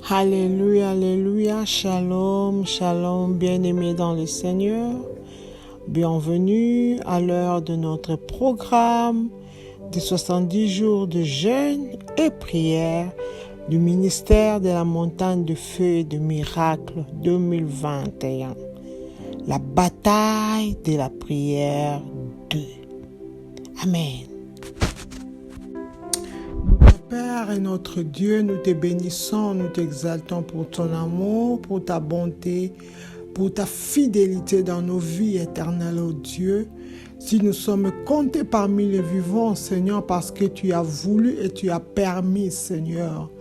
Alléluia, alléluia, shalom, shalom, bien-aimés dans le Seigneur. Bienvenue à l'heure de notre programme de 70 jours de jeûne et prière du ministère de la montagne de feu et de miracles 2021. La bataille de la prière 2. Amen. Père et notre Dieu, nous te bénissons, nous t'exaltons pour ton amour, pour ta bonté, pour ta fidélité dans nos vies éternelles, ô Dieu. Si nous sommes comptés parmi les vivants, Seigneur, parce que tu as voulu et tu as permis, Seigneur.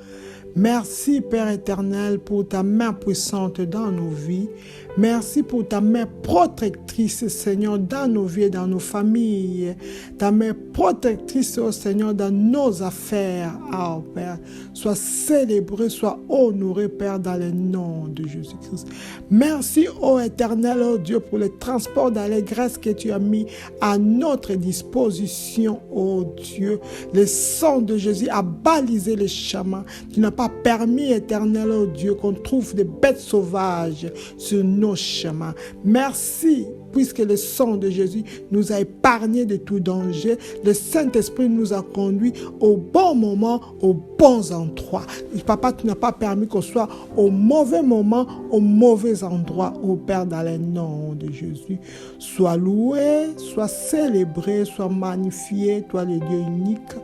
Merci, Père éternel, pour ta main puissante dans nos vies. Merci pour ta main protectrice, Seigneur, dans nos vies et dans nos familles. Ta main protectrice, oh Seigneur, dans nos affaires. Ah, Père, sois célébré, sois honoré, Père, dans le nom de Jésus-Christ. Merci, oh éternel, oh Dieu, pour le transport d'allégresse que tu as mis à notre disposition, oh Dieu. Le sang de Jésus a balisé les chemins. Tu n'as pas permis, éternel, oh Dieu, qu'on trouve des bêtes sauvages sur nos chemins. Merci, puisque le sang de Jésus nous a épargnés de tout danger. Le Saint-Esprit nous a conduits au bon moment, aux bons endroits. Papa, tu n'as pas permis qu'on soit au mauvais moment, au mauvais endroit, ô Père, dans le nom de Jésus. Sois loué, sois célébré, sois magnifié, toi le Dieu unique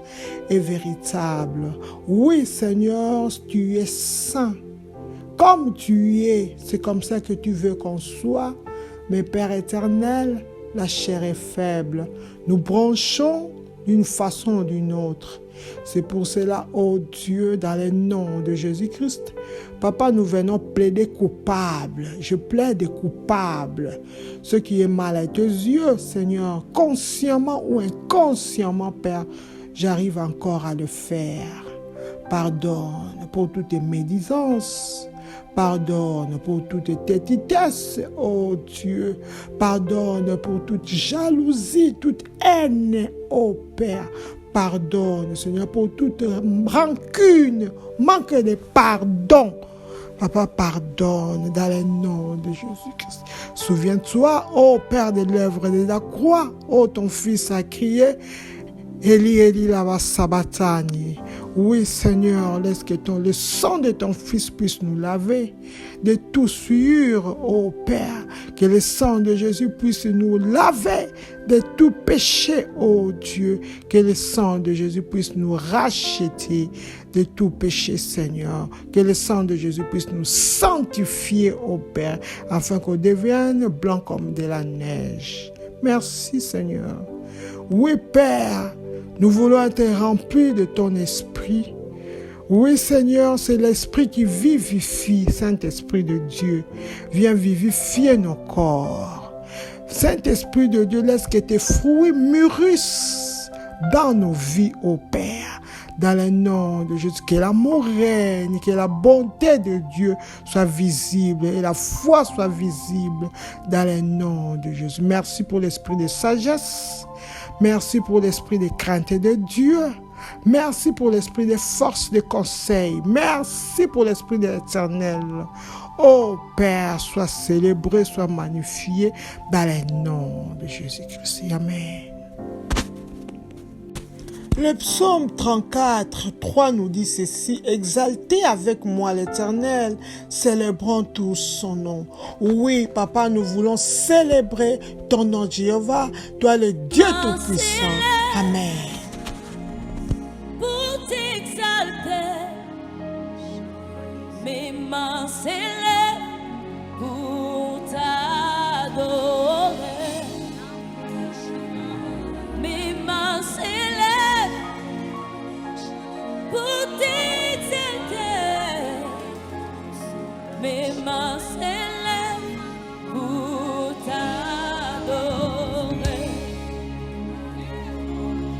et véritable. Oui, Seigneur, tu es saint. Comme tu es, c'est comme ça que tu veux qu'on soit. Mais Père éternel, la chair est faible. Nous branchons d'une façon ou d'une autre. C'est pour cela, ô Dieu, dans le nom de Jésus-Christ, Papa, nous venons plaider coupable. Je plaide coupable. Ce qui est mal à tes yeux, Seigneur, consciemment ou inconsciemment, Père, j'arrive encore à le faire. Pardonne pour toutes tes médisances. Pardonne pour toute tétitesse, ô Dieu. Pardonne pour toute jalousie, toute haine, ô Père. Pardonne, Seigneur, pour toute rancune, manque de pardon. Papa, pardonne dans le nom de Jésus-Christ. Souviens-toi, ô Père de l'œuvre de la croix, ô ton Fils a crié, Eli, Eli, lama sabachthani. Oui, Seigneur, laisse que le sang de ton Fils puisse nous laver de tout souillure, ô Père. Que le sang de Jésus puisse nous laver de tout péché, ô Dieu. Que le sang de Jésus puisse nous racheter de tout péché, Seigneur. Que le sang de Jésus puisse nous sanctifier, ô Père, afin qu'on devienne blanc comme de la neige. Merci, Seigneur. Oui, Père, nous voulons être remplis de ton esprit. Oui, Seigneur, c'est l'esprit qui vivifie, Saint-Esprit de Dieu. Viens vivifier nos corps. Saint-Esprit de Dieu, laisse que tes fruits mûrissent dans nos vies, ô Père. Dans le nom de Jésus, que l'amour règne, que la bonté de Dieu soit visible et la foi soit visible dans le nom de Jésus. Merci pour l'esprit de sagesse. Merci pour l'esprit de crainte de Dieu. Merci pour l'esprit de force, de conseil. Merci pour l'esprit de l'Éternel. Ô Père, sois célébré, sois magnifié dans le nom de Jésus-Christ. Amen. Le psaume 34, 3 nous dit ceci: exaltez avec moi l'Éternel, célébrons tous son nom. Oui, Papa, nous voulons célébrer ton nom, Jéhovah, toi le Dieu Tout-Puissant. Amen. Pour t'exalter, mes mains s'élèvent pour t'adorer. Mes mains s'élèvent pour t'exalter, mes mains s'élèvent pour t'adorer,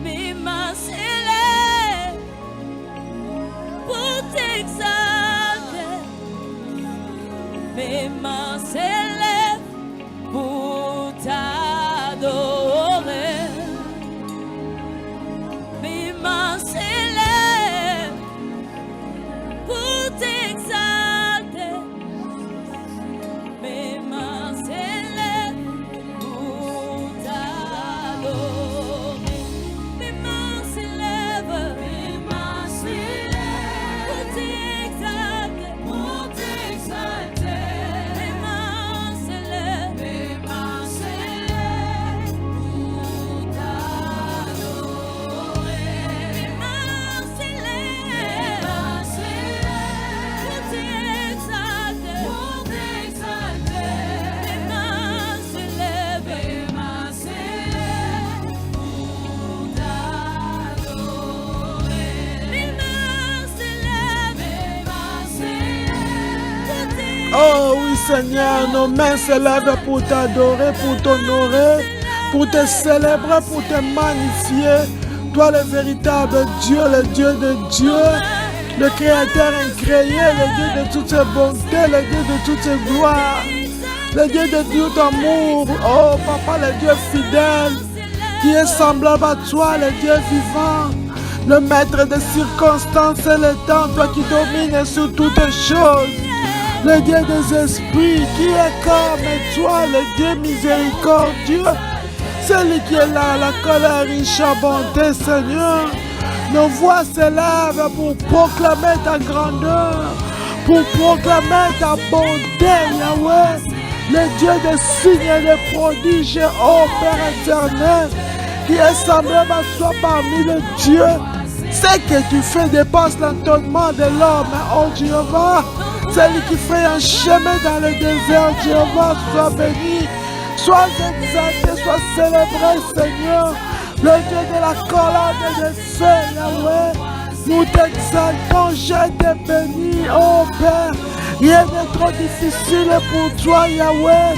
mes mains s'élèvent pour t'exalter, mes mains s'élèvent pour t'adorer, mes mains s'élèvent pour t'exalter. Seigneur, nos mains s'élèvent pour t'adorer, pour t'honorer, pour te célébrer, pour te magnifier. Toi, le véritable Dieu, le Dieu de Dieu, le Créateur incréé, le Dieu de toutes ses bontés, le Dieu de toutes ses gloires, le Dieu de tout amour. Oh, Papa, le Dieu fidèle, qui est semblable à toi, le Dieu vivant, le maître des circonstances et le temps, toi qui domines sur toutes choses, le Dieu des esprits, qui est comme toi, le Dieu miséricordieux, celui qui est là, la colère riche en bonté, Seigneur. Nos voix s'élèvent pour proclamer ta grandeur, pour proclamer ta bonté, Yahweh, le Dieu des signes et des prodiges, ô Père éternel, qui est semblable à toi parmi les dieux. Ce que tu fais dépasse l'entendement de l'homme, oh Jéhovah. Celui qui fait un chemin dans le désert, Jéhovah, sois béni, sois exalté, sois célébré, Seigneur. Le Dieu de la colonne de feu, Yahweh. Nous t'exaltons, je te bénis, oh Père. Rien n'est trop difficile pour toi, Yahweh.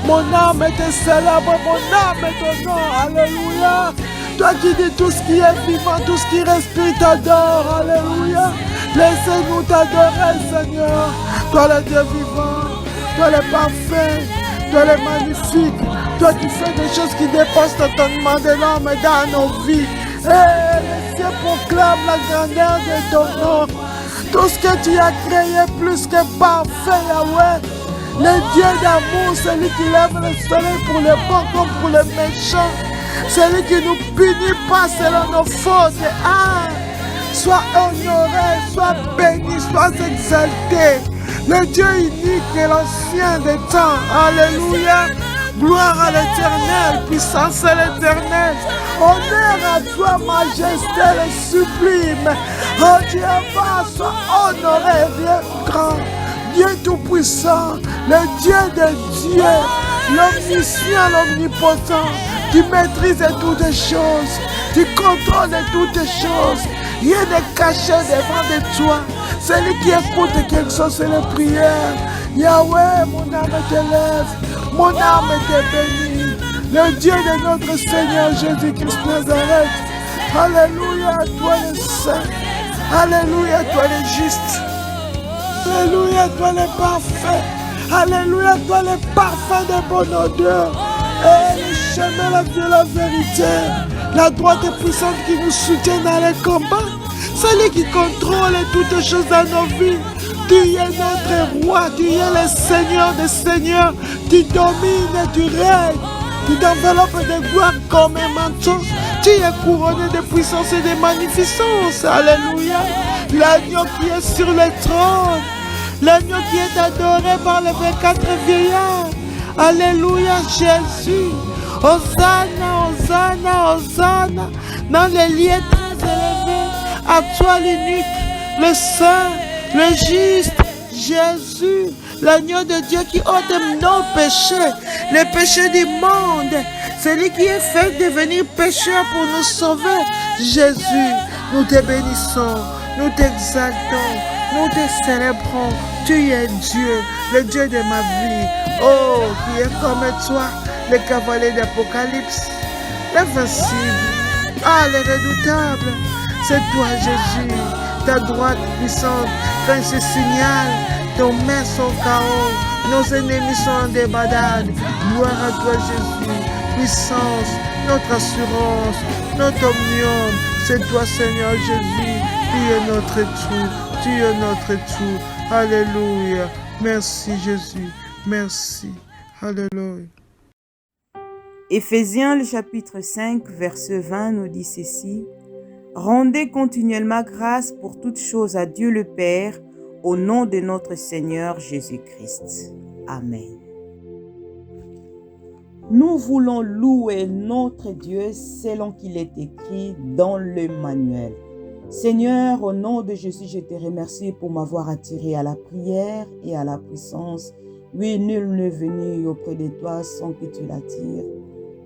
Mon âme te célèbre, mon âme t'honore, alléluia. Toi qui dis tout ce qui est vivant, tout ce qui respire t'adore, alléluia. Laissez-nous t'adorer, Seigneur. Toi le Dieu vivant, toi le parfait, toi le magnifique, toi qui fais des choses qui dépassent l'entendement de l'homme dans nos vies. Et les cieux proclament la grandeur de ton nom. Tout ce que tu as créé plus que parfait, Yahweh. Le Dieu d'amour, celui qui lève le soleil pour les bons comme pour les méchants. Celui qui nous punit pas selon nos fautes. Ah, sois honoré, sois béni, sois exalté. Le Dieu unique et l'ancien des temps. Alléluia. Gloire à l'éternel, puissance à l'éternel. Honneur à toi, majesté, le sublime. Oh Dieu, sois honoré, Dieu grand, Dieu tout-puissant, le Dieu de Dieu, l'omniscient, l'omnipotent. Tu maîtrises toutes choses, tu contrôles toutes choses. Rien n'est caché devant de toi. Celui qui écoute et qui exauce les prières. Yahweh, mon âme t'élève, mon âme te bénit. Le Dieu de notre Seigneur Jésus-Christ Nazareth. Alléluia, toi le saint. Alléluia, toi le juste. Alléluia, toi le parfait. Alléluia, toi le parfait de bonne odeur. Et le chemin, la vie, la vérité. La droite et puissante qui nous soutient dans les combats. Celui qui contrôle toutes choses dans nos vies. Tu es notre roi, tu es le Seigneur des seigneurs. Tu domines, tu règnes. Tu t'enveloppes de gloire comme un manteau. Tu es couronné de puissance et de magnificence. Alléluia. L'agneau qui est sur le trône. L'agneau qui est adoré par les 24 vieillards. Alléluia, Jésus. Hosanna, Hosanna, Hosanna. Dans les lieux très élevés. À toi l'unique, le saint, le juste, Jésus, l'agneau de Dieu qui ôte nos péchés, les péchés du monde. Celui qui est fait devenir pécheur pour nous sauver. Jésus, nous te bénissons, nous t'exaltons, nous te célébrons. Tu es Dieu, le Dieu de ma vie. Oh, qui est comme toi, le cavalier d'Apocalypse, l'invincible, ah, le redoutable. C'est toi, Jésus, ta droite puissante, quand il se signale, tes mains sont KO, nos ennemis sont en débandade. Gloire à toi, Jésus, puissance, notre assurance, notre omnium. C'est toi, Seigneur Jésus, tu es notre tout, tu es notre tout. Alléluia. Merci, Jésus. Merci. Alléluia. Éphésiens, le chapitre 5, verset 20 nous dit ceci. Rendez continuellement grâce pour toutes choses à Dieu le Père, au nom de notre Seigneur Jésus-Christ. Amen. Nous voulons louer notre Dieu selon qu'il est écrit dans le manuel. Seigneur, au nom de Jésus, je te remercie pour m'avoir attiré à la prière et à la puissance. Oui, nul n'est venu auprès de toi sans que tu l'attires.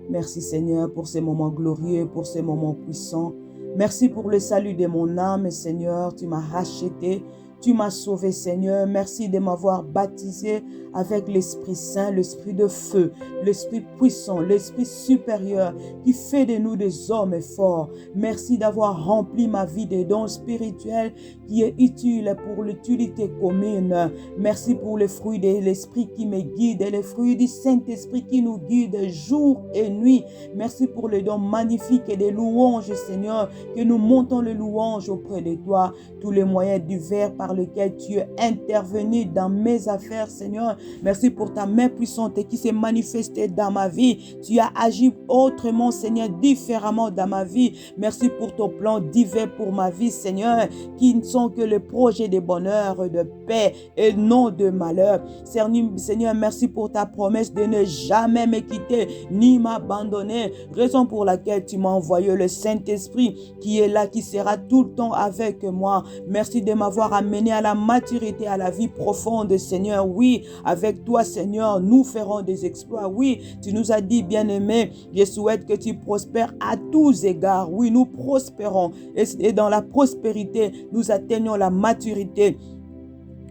Merci Seigneur pour ces moments glorieux, pour ces moments puissants. Merci pour le salut de mon âme, Seigneur. Tu m'as racheté, Tu m'as sauvé, Seigneur. Merci de m'avoir baptisé avec l'Esprit Saint, l'Esprit de feu, l'Esprit puissant, l'Esprit supérieur qui fait de nous des hommes forts. Merci d'avoir rempli ma vie de dons spirituels qui est utile pour l'utilité commune. Merci pour les fruits de l'Esprit qui me guident et les fruits du Saint-Esprit qui nous guident jour et nuit. Merci pour les dons magnifiques et des louanges, Seigneur, que nous montons les louanges auprès de toi. Tous les moyens divers par lesquels tu es intervenu dans mes affaires, Seigneur. Merci pour ta main puissante qui s'est manifestée dans ma vie. Tu as agi autrement, Seigneur, différemment dans ma vie. Merci pour ton plan divin pour ma vie, Seigneur, qui ne sont que le projet de bonheur, de paix et non de malheur. Seigneur, merci pour ta promesse de ne jamais me quitter ni m'abandonner. Raison pour laquelle tu m'as envoyé le Saint-Esprit qui est là, qui sera tout le temps avec moi. Merci de m'avoir amené à la maturité, à la vie profonde, Seigneur. Oui, avec toi, Seigneur, nous ferons des exploits. Oui, tu nous as dit, bien-aimé, je souhaite que tu prospères à tous égards. Oui, nous prospérons et dans la prospérité, nous atteignons la maturité.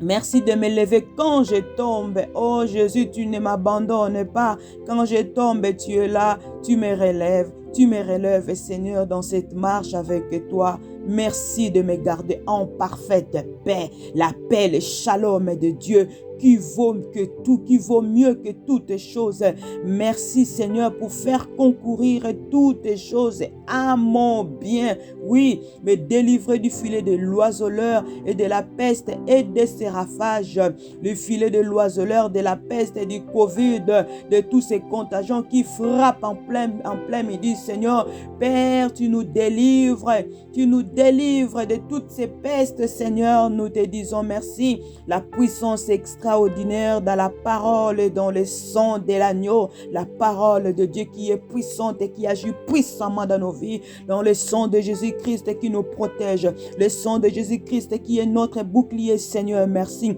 Merci de me lever quand je tombe. Oh Jésus, tu ne m'abandonnes pas. Quand je tombe, tu es là, tu me relèves. Tu me relèves, Seigneur, dans cette marche avec toi. Merci de me garder en parfaite paix. La paix, le shalom de Dieu qui vaut mieux que toutes choses. Merci, Seigneur, pour faire concourir toutes choses à mon bien. Oui, me délivrer du filet de l'oiseleur et de la peste et de ses rafages. Le filet de l'oiseleur, de la peste et du Covid, de tous ces contagions qui frappent en plein midi, Seigneur. Père, tu nous délivres de toutes ces pestes, Seigneur. Nous te disons merci. La puissance extraordinaire dans la parole et dans le sang de l'agneau. La parole de Dieu qui est puissante et qui agit puissamment dans nos vies. Dans le sang de Jésus-Christ qui nous protège. Le sang de Jésus-Christ qui est notre bouclier, Seigneur. Merci.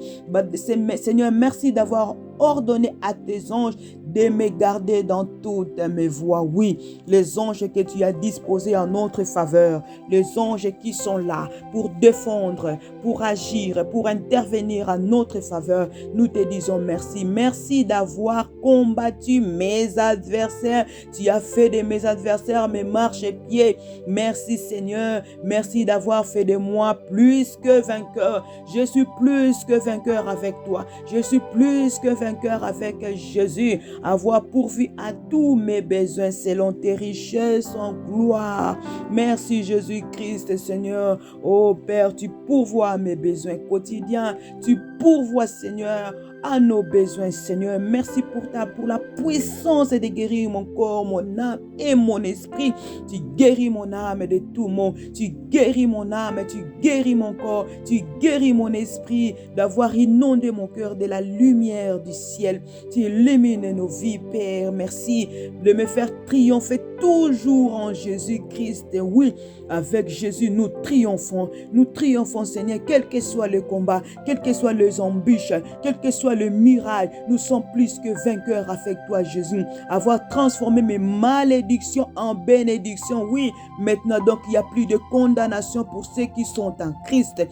Seigneur, merci d'avoir ordonné à tes anges de me garder dans toutes mes voies. Oui, les anges que tu as disposés en notre faveur, les anges qui sont là pour défendre, pour agir, pour intervenir à notre faveur, nous te disons merci. Merci d'avoir combattu mes adversaires. Tu as fait de mes adversaires mes marchepieds. Merci Seigneur. Merci d'avoir fait de moi plus que vainqueur. Je suis plus que vainqueur avec toi. Je suis plus que vainqueur avec Jésus. Avoir pourvu à tous mes besoins selon tes richesses en gloire. Merci Jésus-Christ, Seigneur. Oh Père, tu pourvois à mes besoins quotidiens. Tu pourvois, Seigneur, à nos besoins, Seigneur. Merci pour la puissance de guérir mon corps, mon âme et mon esprit. Tu guéris mon âme de tout maux. Tu guéris mon âme, tu guéris mon corps, tu guéris mon esprit, d'avoir inondé mon cœur de la lumière du ciel. Tu illumines nos vies, Père. Merci de me faire triompher toujours en Jésus-Christ. Oui, avec Jésus, nous triomphons. Nous triomphons, Seigneur, quel que soit le combat, quelles que soient les embûches, quel que soit le miracle, nous sommes plus que vainqueurs avec toi, Jésus. Avoir transformé mes malédictions en bénédictions. Oui, maintenant donc, il n'y a plus de condamnation pour ceux qui sont en Christ.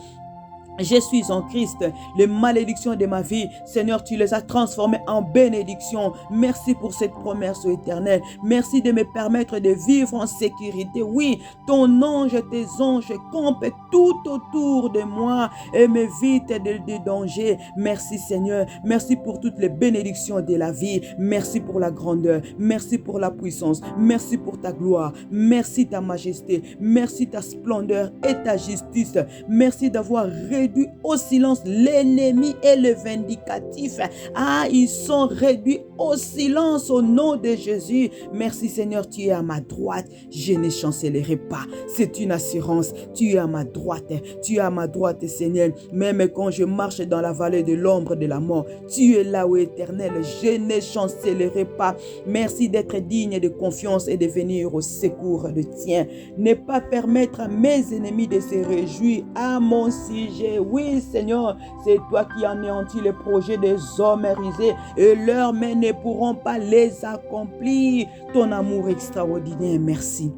Je suis en Christ. Les malédictions de ma vie, Seigneur, tu les as transformées en bénédictions. Merci pour cette promesse éternelle. Merci de me permettre de vivre en sécurité. Oui, ton ange, tes anges campent tout autour de moi et m'évitent des dangers. Merci Seigneur. Merci pour toutes les bénédictions de la vie. Merci pour la grandeur. Merci pour la puissance. Merci pour ta gloire. Merci ta majesté. Merci ta splendeur et ta justice. Merci d'avoir réduit au silence l'ennemi et le vindicatif. Ah, ils sont réduits au silence au nom de Jésus. Merci Seigneur, tu es à ma droite. Je ne chancellerai pas. C'est une assurance. Tu es à ma droite. Tu es à ma droite, Seigneur. Même quand je marche dans la vallée de l'ombre de la mort, tu es là, ô Éternel. Je ne chancellerai pas. Merci d'être digne de confiance et de venir au secours de tien. Ne pas permettre à mes ennemis de se réjouir à mon sujet. Oui, Seigneur, c'est toi qui anéantis les projets des hommes rusés et leurs mains ne pourront pas les accomplir. Ton amour extraordinaire, merci.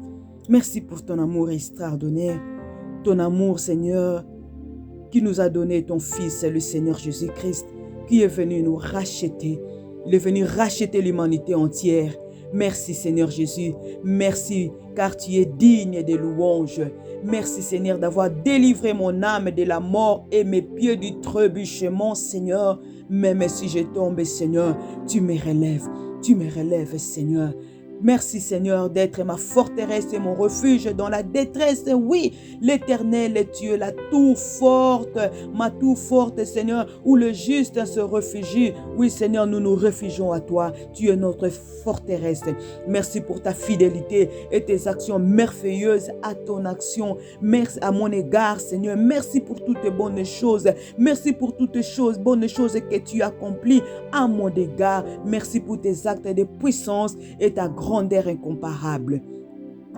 Merci pour ton amour extraordinaire. Ton amour, Seigneur, qui nous a donné ton Fils, le Seigneur Jésus-Christ, qui est venu nous racheter. Il est venu racheter l'humanité entière. Merci Seigneur Jésus, merci car tu es digne des louanges. Merci Seigneur d'avoir délivré mon âme de la mort et mes pieds du trébuchement Seigneur. Même si je tombe Seigneur, tu me relèves Seigneur. Merci Seigneur d'être ma forteresse et mon refuge dans la détresse. Oui, l'Éternel est Dieu, la tour forte, ma tour forte Seigneur, où le juste se réfugie. Oui Seigneur, nous nous réfugions à toi. Tu es notre forteresse. Merci pour ta fidélité et tes actions merveilleuses à ton action. Merci à mon égard Seigneur. Merci pour toutes les bonnes choses. Merci pour toutes les bonnes choses que tu accomplis à mon égard. Merci pour tes actes de puissance et ta grandeur incomparable.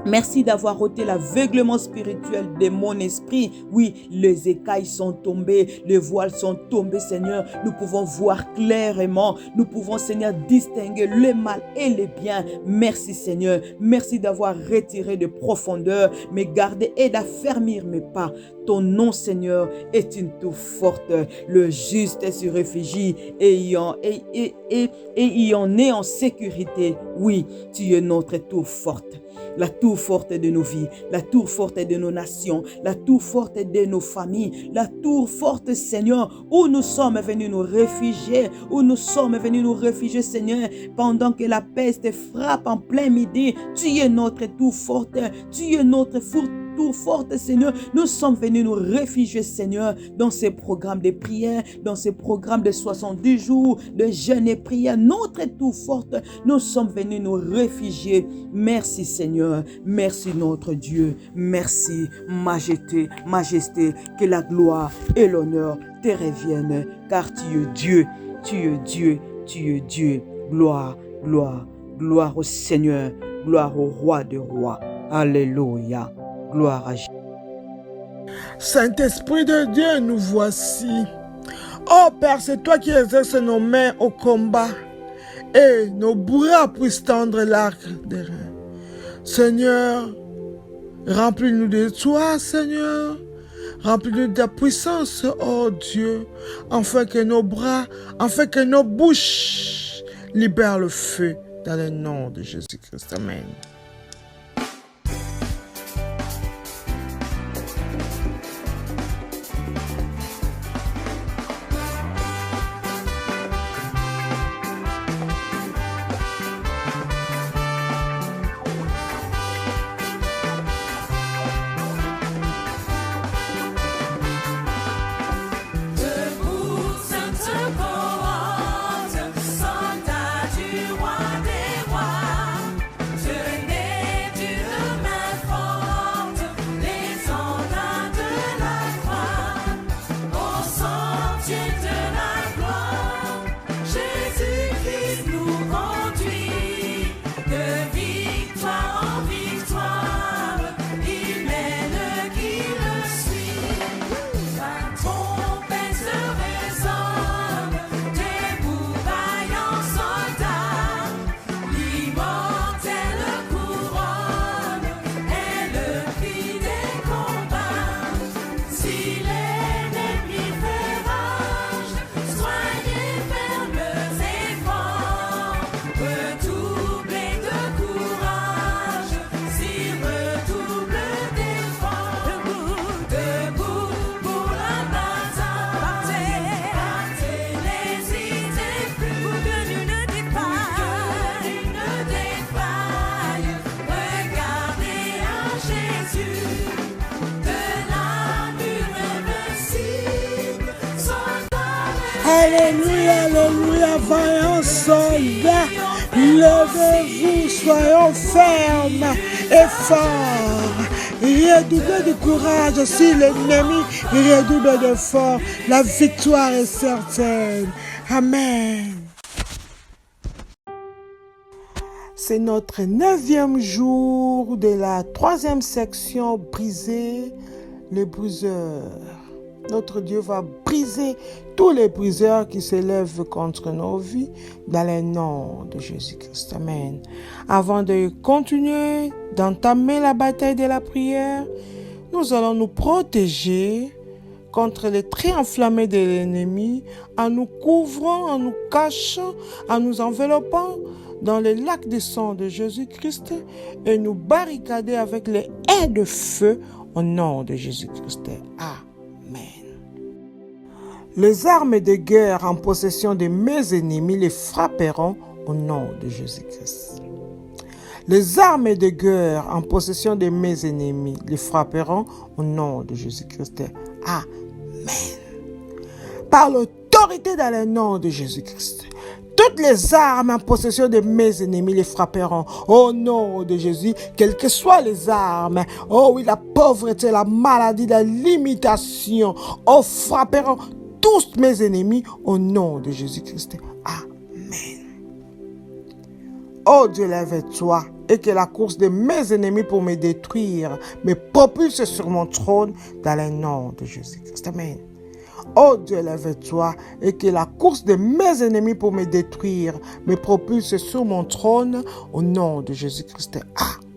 Merci d'avoir ôté l'aveuglement spirituel de mon esprit. Oui, les écailles sont tombées, les voiles sont tombés, Seigneur. Nous pouvons voir clairement. Nous pouvons, Seigneur, distinguer le mal et le bien. Merci, Seigneur. Merci d'avoir retiré de profondeur mes gardes et d'affermir mes pas. Ton nom, Seigneur, est une tour forte. Le juste se réfugie et y en est en sécurité. Oui, tu es notre tour forte. La tour forte de nos vies, la tour forte de nos nations, la tour forte de nos familles, la tour forte, Seigneur, où nous sommes venus nous réfugier, Seigneur, pendant que la peste frappe en plein midi. Tu es notre tour forte, tu es notre tour forte, Seigneur. Nous sommes venus nous réfugier, Seigneur, dans ces programmes de prière, dans ces programmes de 70 jours de jeûne et prière. Notre tour forte, nous sommes venus nous réfugier. Merci, Seigneur. Merci, notre Dieu. Merci, majesté, que la gloire et l'honneur te reviennent, car tu es Dieu, tu es Dieu, tu es Dieu. Gloire, gloire, gloire au Seigneur, gloire au roi des rois. Alléluia. Gloire à Jésus. Saint-Esprit de Dieu, nous voici. Oh Père, c'est toi qui exerces nos mains au combat et nos bras puissent tendre l'arc des reins. Seigneur, remplis-nous de toi, Seigneur. Remplis-nous de ta puissance, oh Dieu, afin que nos bras, afin que nos bouches libèrent le feu dans le nom de Jésus-Christ. Amen. Alléluia, alléluia, vaillants soldats, levez-vous, soyons fermes et forts. Redoublez de courage si l'ennemi redouble d'efforts. La victoire est certaine. Amen. C'est notre 9e jour de la 3e section, briser les briseurs. Notre Dieu va briser tous les briseurs qui s'élèvent contre nos vies dans le nom de Jésus-Christ. Amen. Avant de continuer d'entamer la bataille de la prière, nous allons nous protéger contre les traits enflammés de l'ennemi, en nous couvrant, en nous cachant, en nous enveloppant dans les lacs de sang de Jésus-Christ et nous barricader avec les haies de feu au nom de Jésus-Christ. Amen. Les armes de guerre en possession de mes ennemis les frapperont au nom de Jésus-Christ. Les armes de guerre en possession de mes ennemis les frapperont au nom de Jésus-Christ. Amen. Par l'autorité dans le nom de Jésus-Christ, toutes les armes en possession de mes ennemis les frapperont au nom de Jésus, quelles que soient les armes. Oh oui, la pauvreté, la maladie, la limitation, oh, frapperont tous mes ennemis au nom de Jésus-Christ. Amen. Oh Dieu, lève-toi et que la course de mes ennemis pour me détruire me propulse sur mon trône dans le nom de Jésus-Christ. Amen. Oh Dieu, lève-toi et que la course de mes ennemis pour me détruire me propulse sur mon trône au nom de Jésus-Christ. Amen.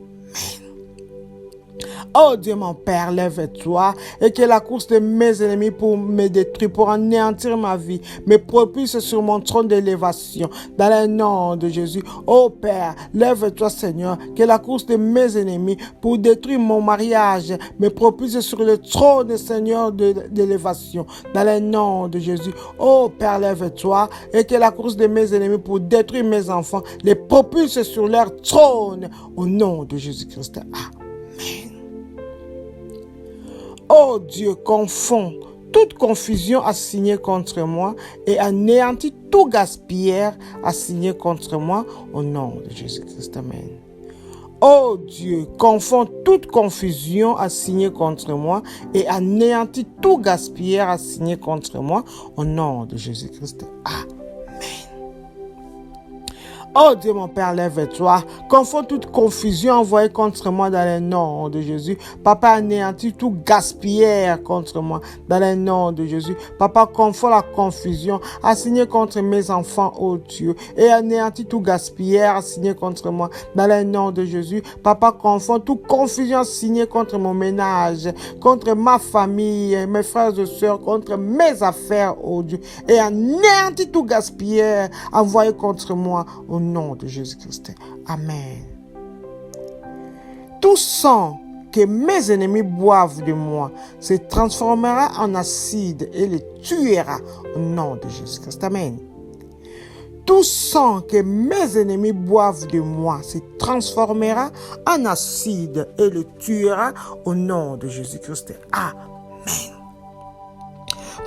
Oh Dieu mon Père, lève-toi et que la course de mes ennemis pour me détruire, pour anéantir ma vie, me propulse sur mon trône d'élévation dans le nom de Jésus. Oh Père, lève-toi Seigneur, que la course de mes ennemis pour détruire mon mariage me propulse sur le trône Seigneur d'élévation dans le nom de Jésus. Oh Père, lève-toi et que la course de mes ennemis pour détruire mes enfants les propulse sur leur trône au nom de Jésus-Christ. Amen. Oh Dieu, confonds toute confusion assignée contre moi et anéantis tout gaspillage assigné contre moi au nom de Jésus-Christ. Amen. Oh Dieu, confonds toute confusion assignée contre moi et anéantis tout gaspillage assigné contre moi au nom de Jésus-Christ. Amen. Oh Dieu mon Père, lève-toi, confonds toute confusion envoyée contre moi dans le nom de Jésus. Papa, anéantis tout gaspillage contre moi dans le nom de Jésus. Papa, confonds la confusion assignée contre mes enfants, oh Dieu, et anéantis tout gaspillage assigné contre moi dans le nom de Jésus. Papa, confonds toute confusion assignée contre mon ménage, contre ma famille, mes frères et sœurs, contre mes affaires, oh Dieu, et anéantis tout gaspillage envoyé contre moi au nom de Jésus-Christ. Amen. Tout sang que mes ennemis boivent de moi se transformera en acide et les tuera au nom de Jésus-Christ. Amen. Tout sang que mes ennemis boivent de moi se transformera en acide et le tuera au nom de Jésus-Christ. Amen.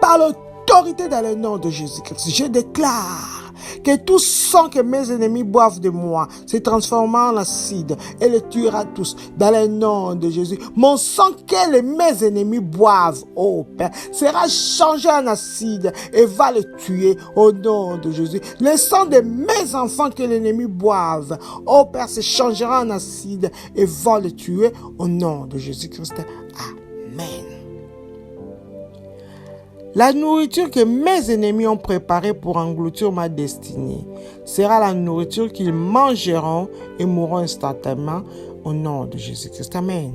Par l'autorité dans le nom de Jésus-Christ, je déclare que tout sang que mes ennemis boivent de moi se transformera en acide et le tuera tous dans le nom de Jésus. Mon sang que mes ennemis boivent, oh Père, sera changé en acide et va le tuer au nom de Jésus. Le sang de mes enfants que l'ennemi boive, oh Père, se changera en acide et va le tuer au nom de Jésus-Christ. Amen. La nourriture que mes ennemis ont préparée pour engloutir ma destinée sera la nourriture qu'ils mangeront et mourront instantanément au nom de Jésus-Christ. Amen.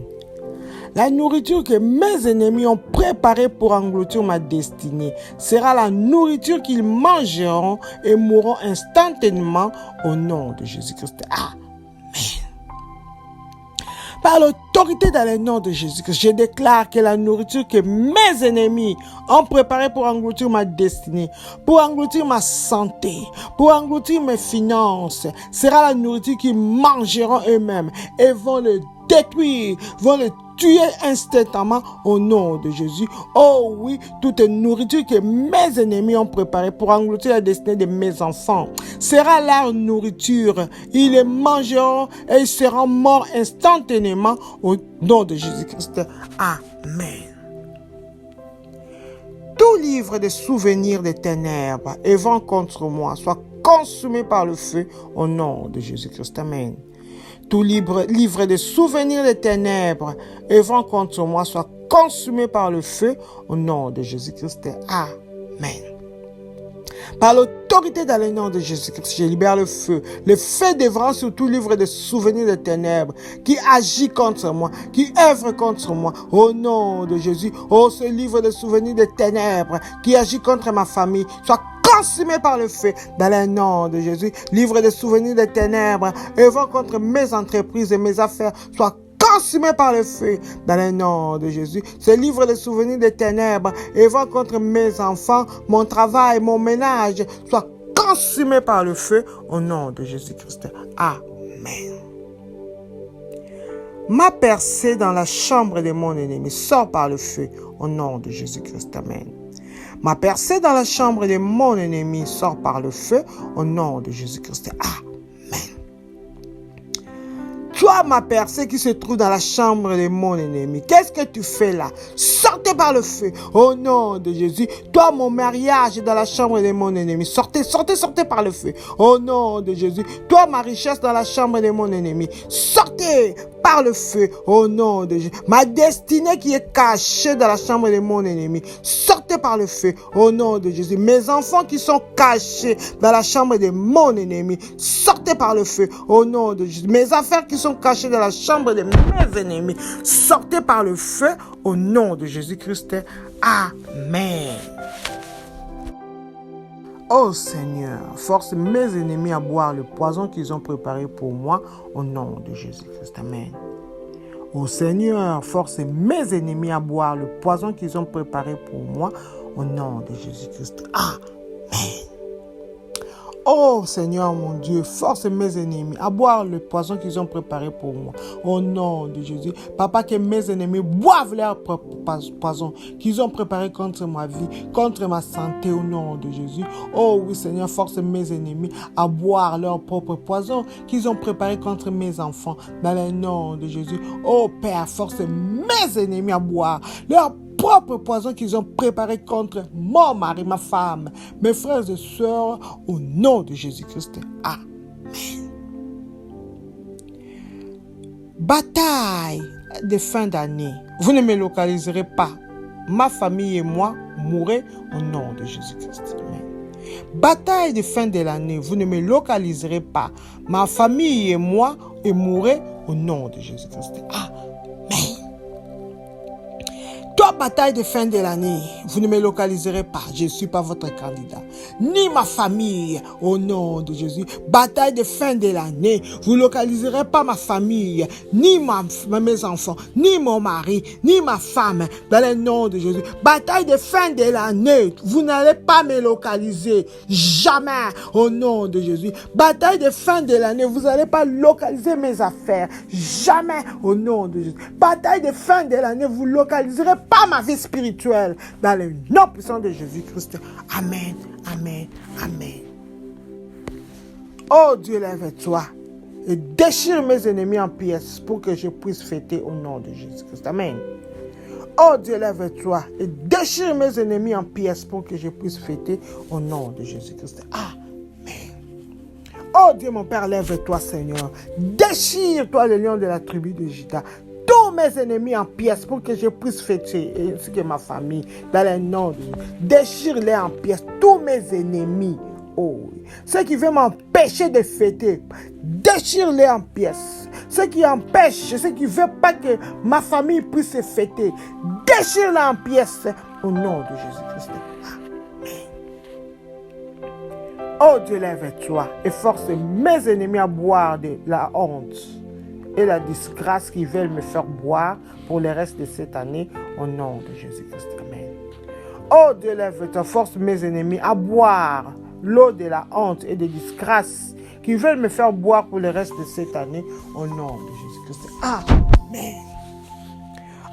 La nourriture que mes ennemis ont préparée pour engloutir ma destinée sera la nourriture qu'ils mangeront et mourront instantanément au nom de Jésus-Christ. Amen. Par l'autorité dans le nom de Jésus-Christ, je déclare que la nourriture que mes ennemis ont préparée pour engloutir ma destinée, pour engloutir ma santé, pour engloutir mes finances, sera la nourriture qu'ils mangeront eux-mêmes et vont le détruire, vont le tuer instantanément au nom de Jésus. Oh oui, toute nourriture que mes ennemis ont préparée pour engloutir la destinée de mes enfants sera leur nourriture. Ils les mangeront et ils seront morts instantanément au nom de Jésus-Christ. Amen. Tout livre de souvenirs des ténèbres et vent contre moi soit consumé par le feu au nom de Jésus-Christ. Amen. Tout livre de souvenirs des ténèbres et vent contre moi soit consumé par le feu au nom de Jésus-Christ. Amen. Par l'autorité dans le nom de Jésus-Christ, je libère le feu dévorant sur tout livre de souvenirs de ténèbres qui agit contre moi, qui œuvre contre moi. Au nom de Jésus, oh, ce livre de souvenirs de ténèbres qui agit contre ma famille, soit consumé par le feu dans le nom de Jésus. Livre de souvenirs de ténèbres œuvrant contre mes entreprises et mes affaires, soit consumé par le feu dans le nom de Jésus. Ce livre de souvenirs des ténèbres œuvrant contre mes enfants, mon travail, mon ménage, soit consumé par le feu au nom de Jésus-Christ. Amen. Ma percée dans la chambre de mon ennemi sort par le feu au nom de Jésus-Christ. Amen. Ma percée dans la chambre de mon ennemi sort par le feu au nom de Jésus-Christ. Amen. Toi, ma percée qui se trouve dans la chambre de mon ennemi, qu'est-ce que tu fais là? Sortez par le feu au nom de Jésus. Toi, mon mariage dans la chambre de mon ennemi, sortez par le feu au nom de Jésus. Toi, ma richesse dans la chambre de mon ennemi, sortez par le feu au nom de Jésus. Ma destinée qui est cachée dans la chambre de mon ennemi, sortez par le feu au nom de Jésus. Mes enfants qui sont cachés dans la chambre de mon ennemi, sortez par le feu au nom de Jésus. Mes affaires qui sont cachées dans la chambre de mes ennemis, sortez par le feu au nom de Jésus-Christ. Amen. Oh Seigneur, force mes ennemis à boire le poison qu'ils ont préparé pour moi au nom de Jésus-Christ. Amen. Oh Seigneur, force mes ennemis à boire le poison qu'ils ont préparé pour moi au nom de Jésus-Christ. Amen. Oh Seigneur mon Dieu, force mes ennemis à boire le poison qu'ils ont préparé pour moi. Au nom de Jésus. Papa, que mes ennemis boivent leur propre poison qu'ils ont préparé contre ma vie, contre ma santé au nom de Jésus. Oh oui Seigneur, force mes ennemis à boire leur propre poison qu'ils ont préparé contre mes enfants dans le nom de Jésus. Oh Père, force mes ennemis à boire leur propre poison qu'ils ont préparé contre mon mari, ma femme, mes frères et sœurs, au nom de Jésus-Christ. Amen. Bataille de fin d'année. Vous ne me localiserez pas. Ma famille et moi mourrez au nom de Jésus-Christ. Amen. Bataille de fin de l'année. Vous ne me localiserez pas. Ma famille et moi mourrez au nom de Jésus-Christ. Amen. Toi, bataille de fin de l'année, vous ne me localiserez pas. Je ne suis pas votre candidat. Ni ma famille, au nom de Jésus. Bataille de fin de l'année, vous ne localiserez pas ma famille, ni mes enfants, ni mon mari, ni ma femme, dans le nom de Jésus. Bataille de fin de l'année, vous n'allez pas me localiser. Jamais, au nom de Jésus. Bataille de fin de l'année, vous n'allez pas localiser mes affaires. Jamais, au nom de Jésus. Bataille de fin de l'année, vous ne localiserez pas ma vie spirituelle, dans le nom puissant de Jésus-Christ. Amen, amen, amen. Oh Dieu, lève-toi et déchire mes ennemis en pièces pour que je puisse fêter au nom de Jésus-Christ. Amen. Oh Dieu, lève-toi et déchire mes ennemis en pièces pour que je puisse fêter au nom de Jésus-Christ. Amen. Oh Dieu, mon Père, lève-toi, Seigneur. Déchire-toi le lion de la tribu de Juda. Tous mes ennemis en pièces pour que je puisse fêter, ainsi que ma famille, dans le nom de Dieu. Déchire-les en pièces, tous mes ennemis. Oh, ceux qui veulent m'empêcher de fêter, déchire-les en pièces. Ceux qui empêchent, ceux qui ne veulent pas que ma famille puisse fêter, déchire-les en pièces au nom de Jésus-Christ. Amen. Oh Dieu, lève-toi et force mes ennemis à boire de la honte et la disgrâce qu'ils veulent me faire boire pour le reste de cette année, au nom de Jésus-Christ. Amen. Oh Dieu, lève-toi, force mes ennemis à boire l'eau de la honte et de disgrâce qu'ils veulent me faire boire pour le reste de cette année, au nom de Jésus-Christ. Amen.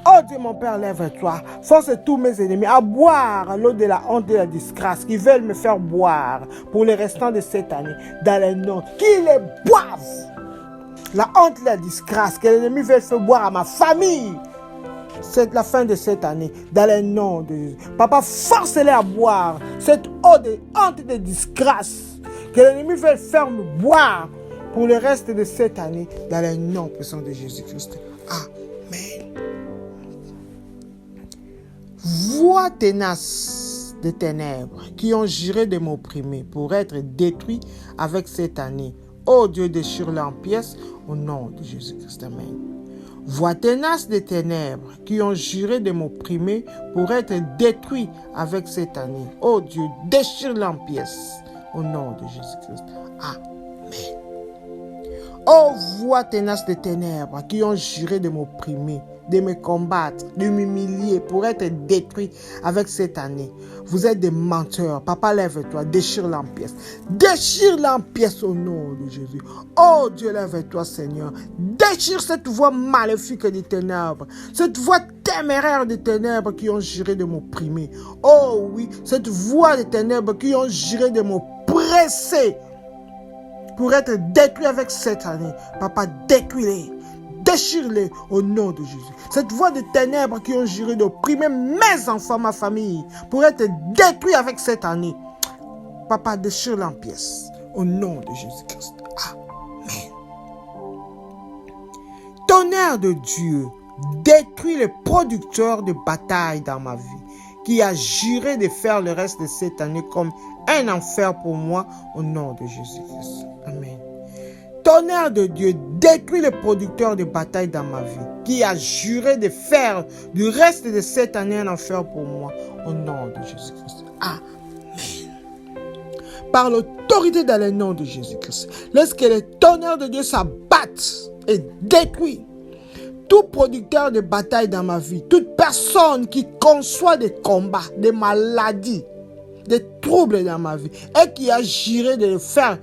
Oh Dieu, mon Père, lève-toi, force tous mes ennemis à boire l'eau de la honte et de la disgrâce qu'ils veulent me faire boire pour le restant de cette année, dans le nom, qu'ils les boivent. La honte et la disgrâce que l'ennemi veut faire boire à ma famille. C'est la fin de cette année, dans le nom de Jésus. Papa, force-les à boire cette eau de honte et de disgrâce que l'ennemi veut faire me boire pour le reste de cette année, dans le nom puissant de Jésus-Christ. Amen. Voix ténace des ténèbres qui ont juré de m'opprimer pour être détruits avec cette année. Ô Dieu, déchire-les en pièces au nom de Jésus-Christ. Amen. Voix tenace des ténèbres qui ont juré de m'opprimer pour être détruits avec cette année. Ô Dieu, déchire-les en pièces au nom de Jésus-Christ. Amen. Ô voix tenace des ténèbres qui ont juré de m'opprimer, de me combattre, de m'humilier pour être détruit avec cette année. Vous êtes des menteurs. Papa, lève-toi, déchire-les en pièces. Déchire-les en pièces au nom de Jésus. Oh Dieu, lève-toi, Seigneur. Déchire cette voix maléfique des ténèbres. Cette voix téméraire des ténèbres qui ont juré de m'opprimer. Oh oui, cette voix des ténèbres qui ont juré de m'oppresser pour être détruit avec cette année. Papa, détruis-les. Déchire-les au nom de Jésus. Cette voix de ténèbres qui ont juré d'opprimer mes enfants, ma famille, pour être détruits avec cette année. Papa, déchire-les en pièces au nom de Jésus-Christ. Amen. Tonnerre de Dieu, détruis les producteurs de bataille dans ma vie, qui a juré de faire le reste de cette année comme un enfer pour moi au nom de Jésus-Christ. Amen. Tonnerre de Dieu, détruis les producteurs de bataille dans ma vie, qui a juré de faire du reste de cette année un enfer pour moi, au nom de Jésus-Christ. Amen. Par l'autorité dans le nom de Jésus-Christ, laisse que les tonnerres de Dieu s'abattent et détruisent tout producteur de bataille dans ma vie, toute personne qui conçoit des combats, des maladies, des troubles dans ma vie, et qui a juré de faire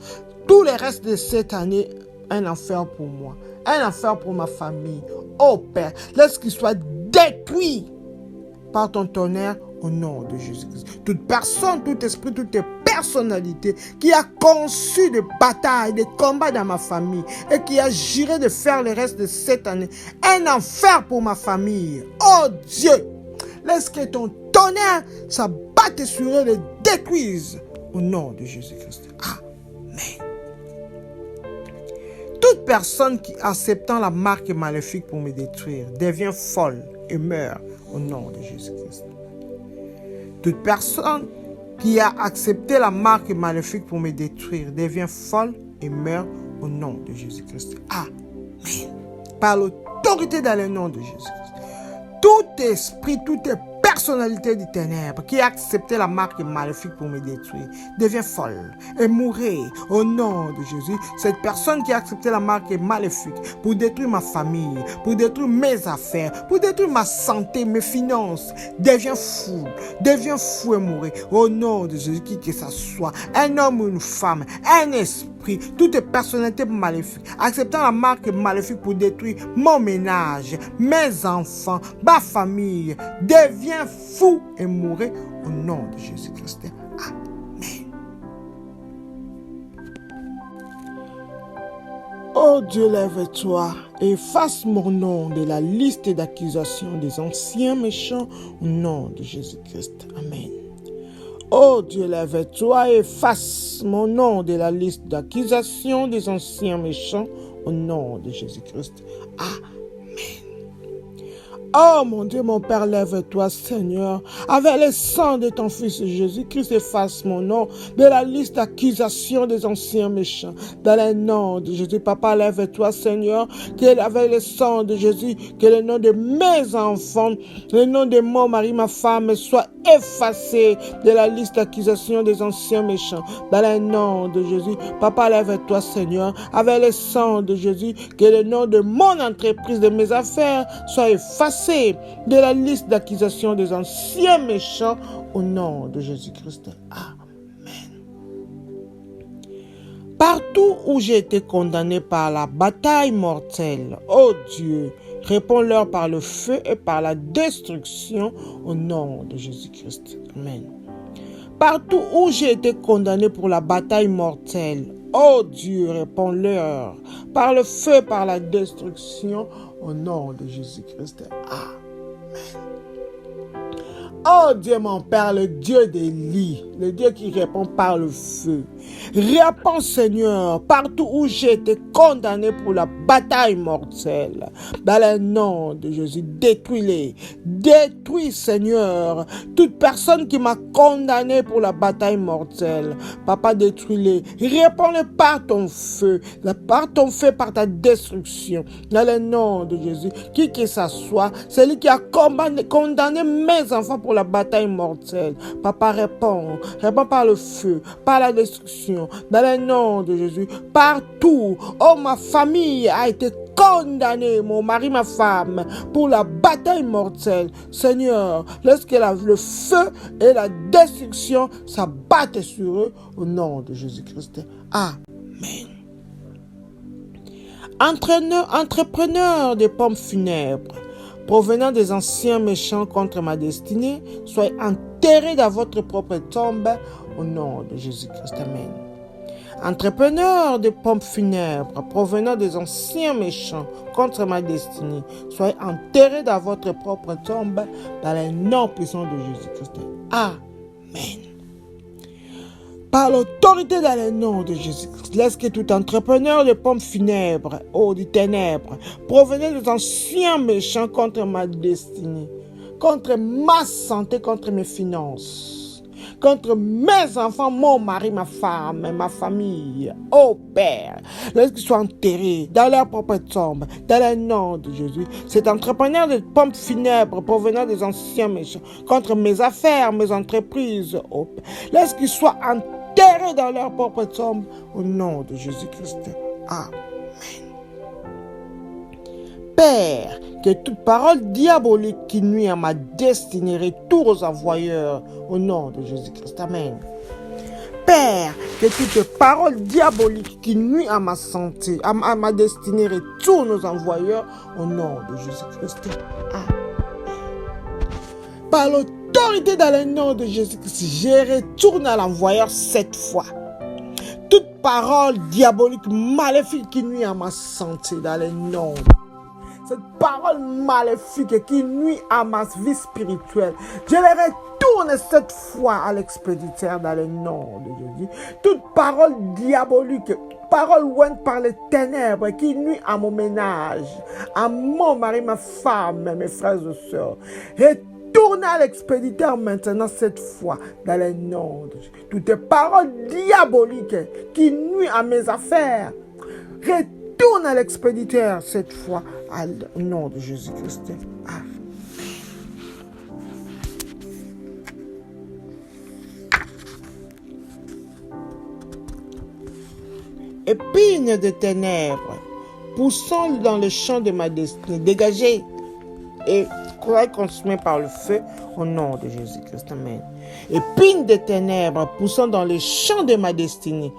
tout le reste de cette année, un enfer pour moi, un enfer pour ma famille. Oh Père, laisse qu'il soit détruit par ton tonnerre au nom de Jésus-Christ. Toute personne, tout esprit, toute personnalité qui a conçu des batailles, des combats dans ma famille et qui a juré de faire le reste de cette année un enfer pour ma famille. Oh Dieu, laisse que ton tonnerre s'abatte sur eux et les détruise au nom de Jésus-Christ. Amen. Toute personne qui, acceptant la marque maléfique pour me détruire, devient folle et meurt au nom de Jésus-Christ. Toute personne qui a accepté la marque maléfique pour me détruire, devient folle et meurt au nom de Jésus-Christ. Amen. Par l'autorité dans le nom de Jésus-Christ. Tout esprit, toute personnalité du ténèbre qui a accepté la marque maléfique pour me détruire devient folle et mourrait au nom de Jésus. Cette personne qui a accepté la marque maléfique pour détruire ma famille, pour détruire mes affaires, pour détruire ma santé, mes finances, devient fou et mourir au nom de Jésus, qui que ça soit, un homme ou une femme, un esprit, toute personnalité maléfique, acceptant la marque maléfique pour détruire mon ménage, mes enfants, ma famille, devient fou et mourir au nom de Jésus-Christ. Amen. Oh Dieu, lève-toi et efface mon nom de la liste d'accusation des anciens méchants au nom de Jésus-Christ. Amen. Oh Dieu, lève-toi et efface mon nom de la liste d'accusation des anciens méchants au nom de Jésus-Christ. Amen. Oh mon Dieu, mon Père, lève-toi, Seigneur. Avec le sang de ton Fils Jésus-Christ, efface mon nom de la liste d'accusation des anciens méchants. Dans le nom de Jésus, Papa, lève-toi, Seigneur. Avec le sang de Jésus, que le nom de mes enfants, le nom de mon mari, ma femme, soit effacé de la liste d'accusation des anciens méchants. Dans le nom de Jésus, Papa, lève-toi, Seigneur. Avec le sang de Jésus, que le nom de mon entreprise, de mes affaires, soit effacé de la liste d'accusation des anciens méchants au nom de Jésus-Christ. Amen. Partout où j'ai été condamné par la bataille mortelle, ô Dieu, réponds-leur par le feu et par la destruction au nom de Jésus-Christ. Amen. Partout où j'ai été condamné pour la bataille mortelle, ô Dieu, réponds-leur par le feu, par la destruction au nom de Jésus-Christ. Amen. Oh Dieu mon Père, le Dieu d'Élie, le Dieu qui répond par le feu. Réponds Seigneur, partout où j'ai été condamné pour la bataille mortelle. Dans le nom de Jésus, détruis-les. Détruis Seigneur, toute personne qui m'a condamné pour la bataille mortelle. Papa, détruis-les. Réponds-les par ton feu, par ta destruction. Dans le nom de Jésus, qui que ça soit, celui qui a condamné mes enfants pour la bataille mortelle. Papa, réponds par le feu, par la destruction, dans le nom de Jésus, partout. Oh, ma famille a été condamnée, mon mari, ma femme, pour la bataille mortelle. Seigneur, laisse que le feu et la destruction s'abattent sur eux, au nom de Jésus-Christ. Amen. Entrepreneur de pompes funèbres, provenant des anciens méchants contre ma destinée, soyez enterrés dans votre propre tombe, au nom de Jésus-Christ. Amen. Entrepreneur de pompes funèbres, provenant des anciens méchants contre ma destinée, soyez enterrés dans votre propre tombe, dans le nom puissant de Jésus-Christ. Amen. Par l'autorité dans le nom de Jésus-Christ, laisse que tout entrepreneur de pompes funèbres, du ténèbres, provenant des anciens méchants contre ma destinée, contre ma santé, contre mes finances, contre mes enfants, mon mari, ma femme, ma famille, oh Père, laisse qu'ils soient enterrés dans leur propre tombe, dans le nom de Jésus. Cet entrepreneur de pompes funèbres provenant des anciens méchants, contre mes affaires, mes entreprises, oh Père, laisse qu'ils soient enterrés dans leur propre tombe, au nom de Jésus-Christ. Amen. Père, que toute parole diabolique qui nuit à ma destinée retourne aux envoyeurs, au nom de Jésus-Christ. Amen. Père, que toute parole diabolique qui nuit à ma santé, à ma destinée retourne aux envoyeurs, au nom de Jésus-Christ. Amen. Par l'autorité dans le nom de Jésus-Christ, je retourne à l'envoyeur cette fois. Toute parole diabolique maléfique qui nuit à ma santé dans le nom. Cette parole maléfique qui nuit à ma vie spirituelle, je les retourne cette fois à l'expéditeur dans le nom de Jésus. Toute parole diabolique, parole ouïe par les ténèbres qui nuit à mon ménage, à mon mari, ma femme, mes frères et sœurs. Retournez à l'expéditeur maintenant cette fois dans le nom de Jésus. Toutes les paroles diaboliques qui nuit à mes affaires, retourne à l'expéditeur cette fois au nom de Jésus-Christ. Amen. Épines de ténèbres, poussant dans le champ de ma destinée, dégagez et soyez consumés par le feu au nom de Jésus-Christ. Amen. Épines de ténèbres, poussant dans les champs de ma destinée,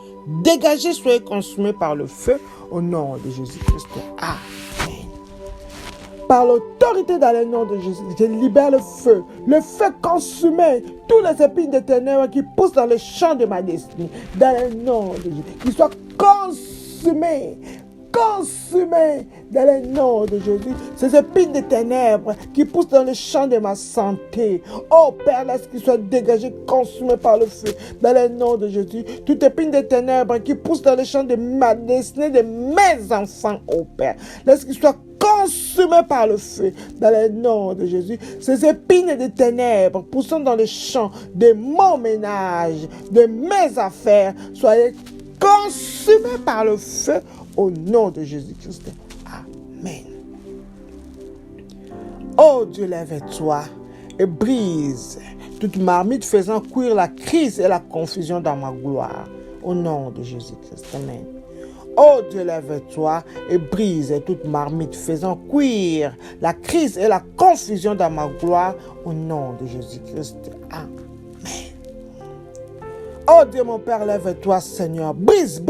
dégagez, soyez consumés par le feu au nom de Jésus-Christ. Amen. Par l'autorité dans le nom de Jésus, je libère le feu consumé, tous les épines de ténèbres qui poussent dans les champs de ma destinée, dans le nom de Jésus, qu'ils soient consumés dans le nom de Jésus, ces épines de ténèbres qui poussent dans le champ de ma santé. Oh Père, laisse qu'ils soient dégagés, consumés par le feu, dans le nom de Jésus. Toute épine de ténèbres qui poussent dans le champ de ma destinée, de mes enfants, oh Père, laisse qu'ils soient consumés par le feu, dans le nom de Jésus. Ces épines de ténèbres poussant dans le champ de mon ménage, de mes affaires, soyez consumés par le feu, au nom de Jésus-Christ. Amen. Oh Dieu, lève-toi et brise toute marmite faisant cuire la crise et la confusion dans ma gloire. Au nom de Jésus-Christ. Amen. Oh Dieu, lève-toi et brise toute marmite faisant cuire la crise et la confusion dans ma gloire. Au nom de Jésus-Christ. Amen. Oh Dieu mon Père, lève-toi Seigneur, brise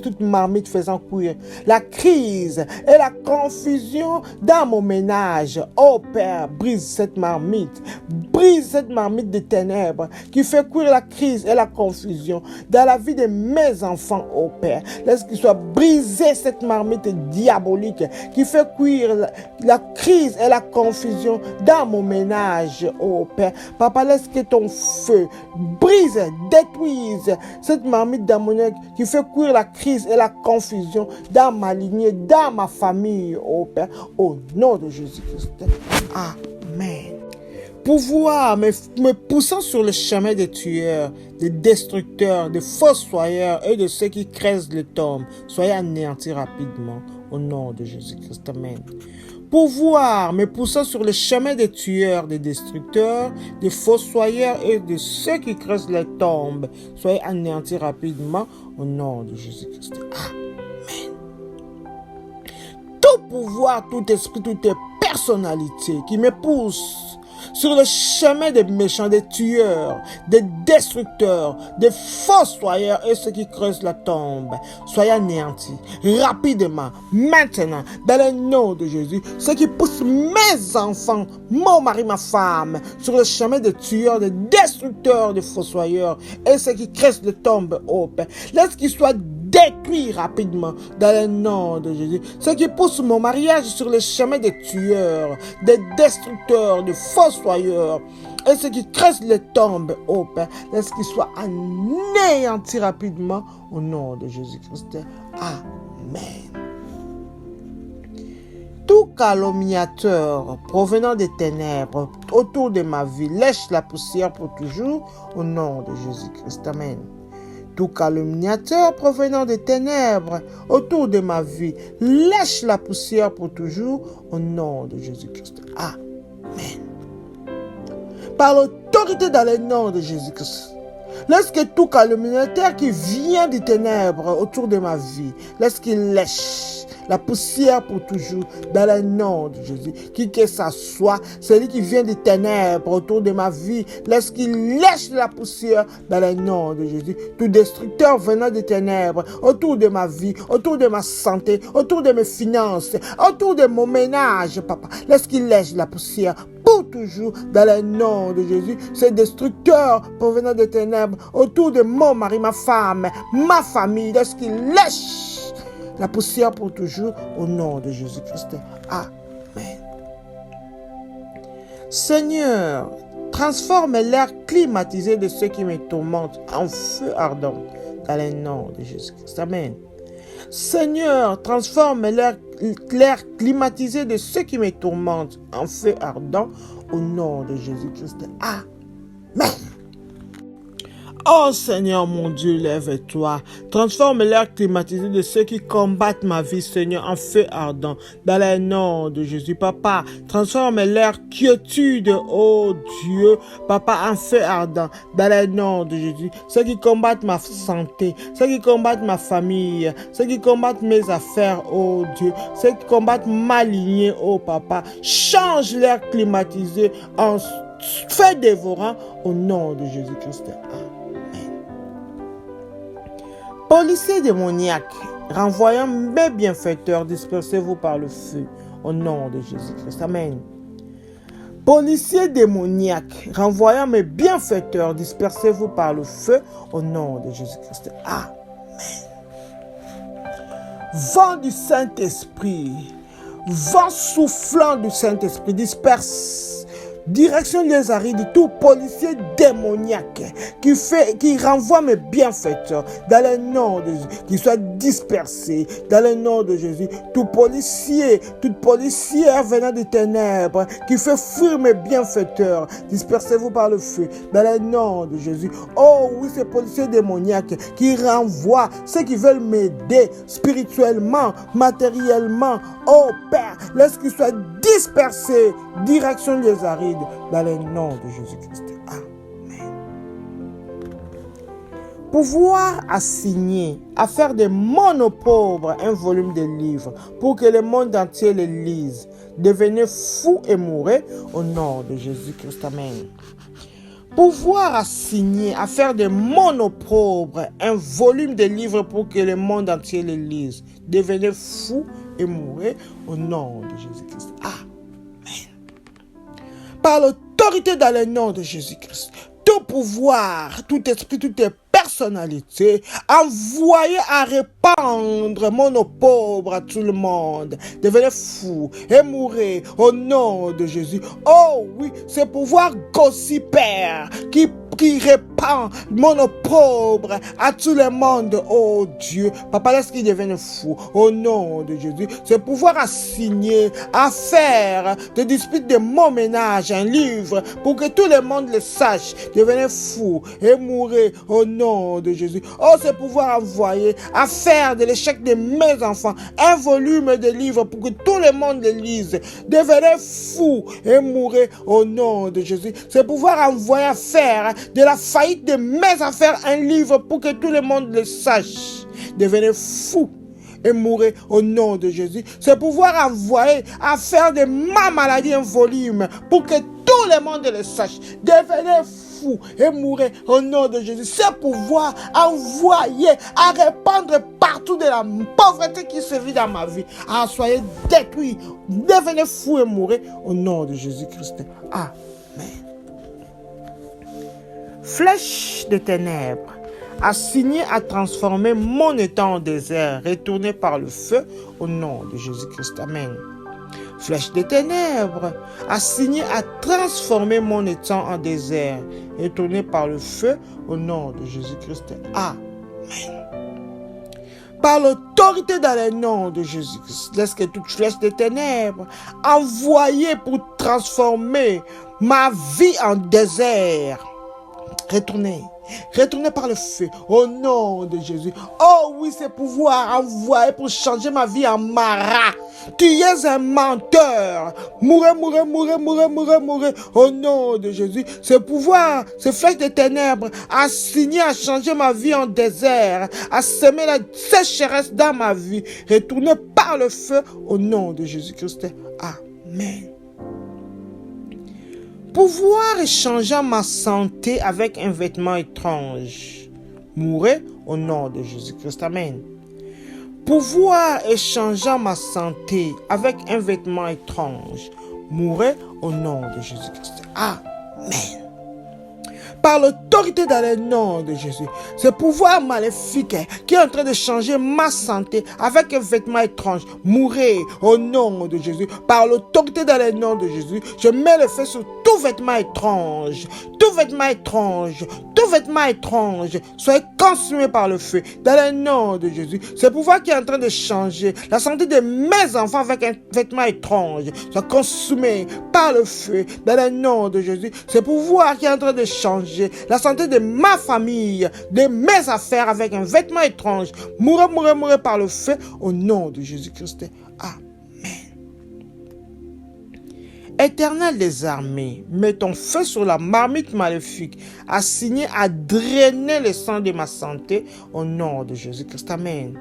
toute marmite faisant cuire la crise et la confusion dans mon ménage. Oh Père, brise cette marmite, brise brise cette marmite de ténèbres qui fait courir la crise et la confusion dans la vie de mes enfants, ô Père. Laisse qu'il soit brisé cette marmite diabolique qui fait courir la crise et la confusion dans mon ménage, ô Père. Papa, laisse que ton feu brise, détruise cette marmite d'ammoniaque qui fait courir la crise et la confusion dans ma lignée, dans ma famille, ô Père, au nom de Jésus-Christ. Amen. Pouvoir me poussant sur le chemin des tueurs, des destructeurs, des fossoyeurs et de ceux qui creusent les tombes, soyez anéantis rapidement au nom de Jésus-Christ. Amen. Pouvoir me poussant sur le chemin des tueurs, des destructeurs, des fossoyeurs et de ceux qui creusent les tombes, soyez anéantis rapidement au nom de Jésus-Christ. Amen. Tout pouvoir, tout esprit, toute personnalité qui me pousse sur le chemin des méchants, des tueurs, des destructeurs, des fossoyeurs et ceux qui creusent la tombe, soyez anéantis rapidement, maintenant, dans le nom de Jésus. Ceux qui poussent mes enfants, mon mari, ma femme, sur le chemin des tueurs, des destructeurs, des fossoyeurs et ceux qui creusent la tombe, oh Père, laisse qu'ils soient détruits rapidement dans le nom de Jésus. Ceux qui poussent mon mariage sur le chemin des tueurs, des destructeurs, des fossoyeurs et ceux qui creusent les tombes, oh Père, laisse qu'ils soient anéantis rapidement au nom de Jésus-Christ. Amen. Tout calomniateur provenant des ténèbres autour de ma vie lèche la poussière pour toujours au nom de Jésus-Christ. Amen. Tout calomniateur provenant des ténèbres autour de ma vie lèche la poussière pour toujours au nom de Jésus-Christ. Amen. Par l'autorité dans le nom de Jésus-Christ, laisse que tout calomniateur qui vient des ténèbres autour de ma vie, laisse qu'il lèche la poussière pour toujours dans le nom de Jésus. Qui que ça soit, celui qui vient des ténèbres autour de ma vie, laisse qu'il lèche la poussière dans le nom de Jésus. Tout destructeur venant des ténèbres autour de ma vie, autour de ma santé, autour de mes finances, autour de mon ménage, papa, laisse qu'il lèche la poussière pour toujours dans le nom de Jésus. Ces destructeurs provenant des ténèbres autour de mon mari, ma femme, ma famille, laisse qu'il lèche la poussière pour toujours au nom de Jésus-Christ. Amen. Seigneur, transforme l'air climatisé de ceux qui me tourmentent en feu ardent dans le nom de Jésus-Christ. Amen. Seigneur, transforme l'air climatisé de ceux qui me tourmentent en feu ardent au nom de Jésus-Christ. Amen. Oh Seigneur mon Dieu, lève-toi. Transforme l'air climatisé de ceux qui combattent ma vie, Seigneur, en feu ardent. Dans le nom de Jésus, Papa, transforme l'air quiétude, oh Dieu, Papa, en feu ardent. Dans le nom de Jésus, ceux qui combattent ma santé, ceux qui combattent ma famille, ceux qui combattent mes affaires, oh Dieu, ceux qui combattent ma lignée, oh Papa, change l'air climatisé en feu dévorant au nom de Jésus-Christ. Policiers démoniaques, renvoyant mes bienfaiteurs, dispersez-vous par le feu, au nom de Jésus-Christ. Amen. Policiers démoniaques, renvoyant mes bienfaiteurs, dispersez-vous par le feu, au nom de Jésus-Christ. Amen. Vent du Saint-Esprit, vent soufflant du Saint-Esprit, disperse. Direction les arides, tout policier démoniaque qui renvoie mes bienfaiteurs dans le nom de Jésus, qui soit dispersé dans le nom de Jésus. Tout policier, toute policière venant des ténèbres qui fait fuir mes bienfaiteurs, dispersez-vous par le feu dans le nom de Jésus. Oh oui, ces policiers démoniaques qui renvoient ceux qui veulent m'aider spirituellement, matériellement. Oh Père, laisse qu'ils soient dispersés, direction les arides, dans le nom de Jésus-Christ. Amen. Pouvoir assigner à faire de monopauvres un volume de livres pour que le monde entier les lise. Devenez fous et mourrez au nom de Jésus-Christ. Amen. Pouvoir assigner à faire de monopauvres un volume de livres pour que le monde entier les lise. Devenez fous et mourrez au nom de Jésus-Christ. Amen. Par l'autorité l'autorité dans le nom de Jésus-Christ. Tout pouvoir, tout esprit, toute personnalité, envoyé à répandre mon eau pauvre à tout le monde, devenez fou et mourrez au nom de Jésus. Oh oui, ce pouvoir gossipère qui répand mon opprobre à tout le monde, oh Dieu. Papa, laisse qu'il devienne fou au nom de Jésus. Ce pouvoir à signer, à faire de disputes de mon ménage un livre pour que tout le monde le sache, devenez fou et mourrez au nom de Jésus. Oh, ce pouvoir envoyé à faire de l'échec de mes enfants un volume de livres pour que tout le monde le lise, devenez fou et mourrez au nom de Jésus. Ce pouvoir envoyé à faire de la faillite de mes affaires un livre pour que tout le monde le sache, devenez fou et mourrez au nom de Jésus. Ce pouvoir envoyé à faire de ma maladie un volume pour que tout le monde le sache, devenez fou et mourrez au nom de Jésus. Ce pouvoir envoyé à répandre partout de la pauvreté qui se vit dans ma vie, à soyez détruits, devenez fou et mourrez au nom de Jésus-Christ. Amen. Flèche de ténèbres, assigné à transformer mon état en désert, retourné par le feu au nom de Jésus-Christ. Amen. Flèche de ténèbres, assigné à transformer mon état en désert, retourné par le feu au nom de Jésus-Christ. Amen. Par l'autorité dans le nom de Jésus-Christ, laisse que toute flèche de ténèbres envoyée pour transformer ma vie en désert, retournez par le feu au nom de Jésus. Oh oui, ce pouvoir envoyé pour changer ma vie en marat. Tu es un menteur. Mourez au nom de Jésus. Ce pouvoir, ce flèche de ténèbres assigné à changer ma vie en désert, à semer la sécheresse dans ma vie, retournez par le feu au nom de Jésus-Christ. Amen. Pouvoir échanger ma santé avec un vêtement étrange. Mourez au nom de Jésus-Christ. Amen. Pouvoir échanger ma santé avec un vêtement étrange. Mourez au nom de Jésus-Christ. Amen. Par l'autorité dans le nom de Jésus, ce pouvoir maléfique qui est en train de changer ma santé avec un vêtement étrange, mourrez au nom de Jésus. Par l'autorité dans le nom de Jésus, je mets le feu sur tout vêtement étrange, tout vêtement étrange, tout vêtement étrange, soyez consumé par le feu dans le nom de Jésus. Ce pouvoir qui est en train de changer la santé de mes enfants avec un vêtement étrange, soit consumé par le feu dans le nom de Jésus. Ce pouvoir qui est en train de changer la santé de ma famille, de mes affaires avec un vêtement étrange, mourrez par le feu au nom de Jésus-Christ. Amen. Éternel des armées, mets ton feu sur la marmite maléfique, assignée à drainer le sang de ma santé au nom de Jésus-Christ. Amen.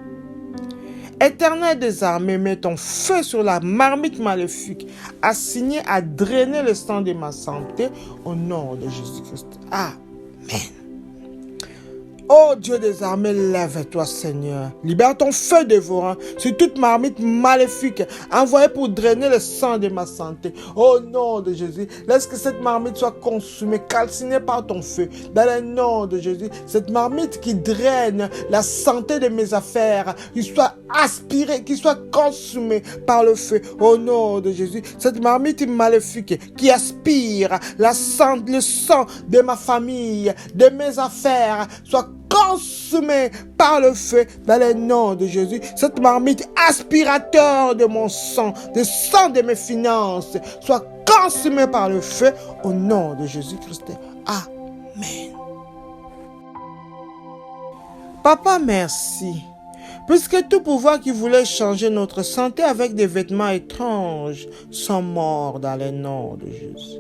Éternel des armées, mets ton feu sur la marmite maléfique, assignée à drainer le sang de ma santé, au nom de Jésus-Christ. Amen. Oh Dieu des armées, lève-toi Seigneur. Libère ton feu dévorant sur toute marmite maléfique envoyée pour drainer le sang de ma santé. Au nom de Jésus, laisse que cette marmite soit consumée, calcinée par ton feu. Dans le nom de Jésus, cette marmite qui draine la santé de mes affaires, qu'il soit aspirée, qu'il soit consumée par le feu. Au nom de Jésus, cette marmite maléfique qui aspire le sang de ma famille, de mes affaires, soit consumé par le feu dans le nom de Jésus. Cette marmite aspirateur de mon sang, de sang de mes finances, soit consumé par le feu au nom de Jésus-Christ. Amen. Papa, merci. Puisque tout pouvoir qui voulait changer notre santé avec des vêtements étranges sont morts dans le nom de Jésus.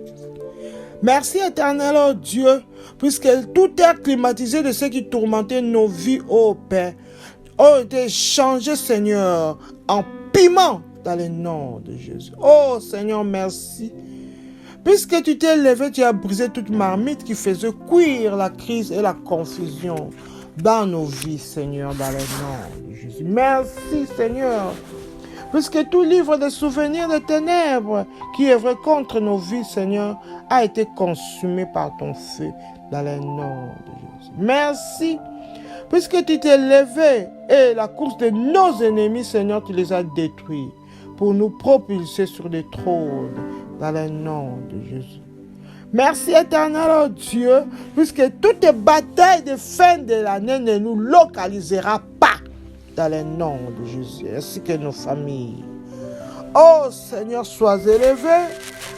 Merci éternel, oh Dieu, puisque tout air climatisé de ceux qui tourmentaient nos vies, ô Père, ont été changés, Seigneur, en piment dans le nom de Jésus. Oh Seigneur, merci. Puisque tu t'es levé, tu as brisé toute marmite qui faisait cuire la crise et la confusion dans nos vies, Seigneur, dans le nom de Jésus. Merci, Seigneur. puisque tout livre de souvenirs de ténèbres qui œuvre contre nos vies, Seigneur, a été consumé par ton feu dans le nom de Jésus. Merci, puisque tu t'es levé et la course de nos ennemis, Seigneur, tu les as détruits pour nous propulser sur des trônes dans le nom de Jésus. Merci éternel oh Dieu, puisque toutes les batailles de fin de l'année ne nous localisera pas dans le nom de Jésus, ainsi que nos familles. Oh Seigneur, sois élevé,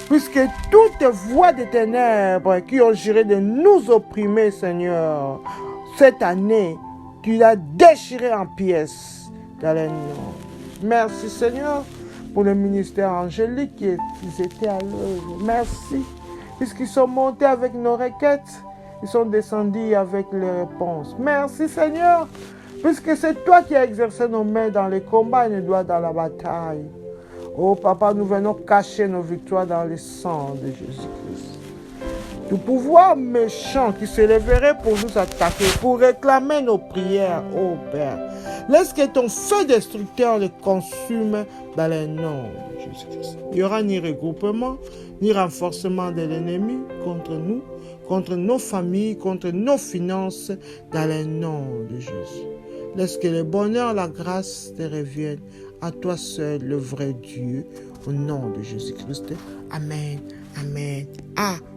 puisque toutes voies des ténèbres qui ont juré de nous opprimer, Seigneur, cette année, tu l'as déchiré en pièces dans le nom. Merci Seigneur pour le ministère angélique qui étaient à l'œuvre. Merci, puisqu'ils sont montés avec nos requêtes, ils sont descendus avec les réponses. Merci Seigneur, puisque c'est toi qui as exercé nos mains dans les combats et nos doigts dans la bataille. Oh Papa, nous venons cacher nos victoires dans le sang de Jésus-Christ. Tout pouvoir méchant qui s'élèverait pour nous attaquer, pour réclamer nos prières, oh Père, laisse que ton feu destructeur les consume dans le nom de Jésus-Christ. Il n'y aura ni regroupement, ni renforcement de l'ennemi contre nous, contre nos familles, contre nos finances, dans le nom de Jésus. Laisse que le bonheur, la grâce te reviennent à toi seul, le vrai Dieu, au nom de Jésus-Christ. Amen, amen, amen.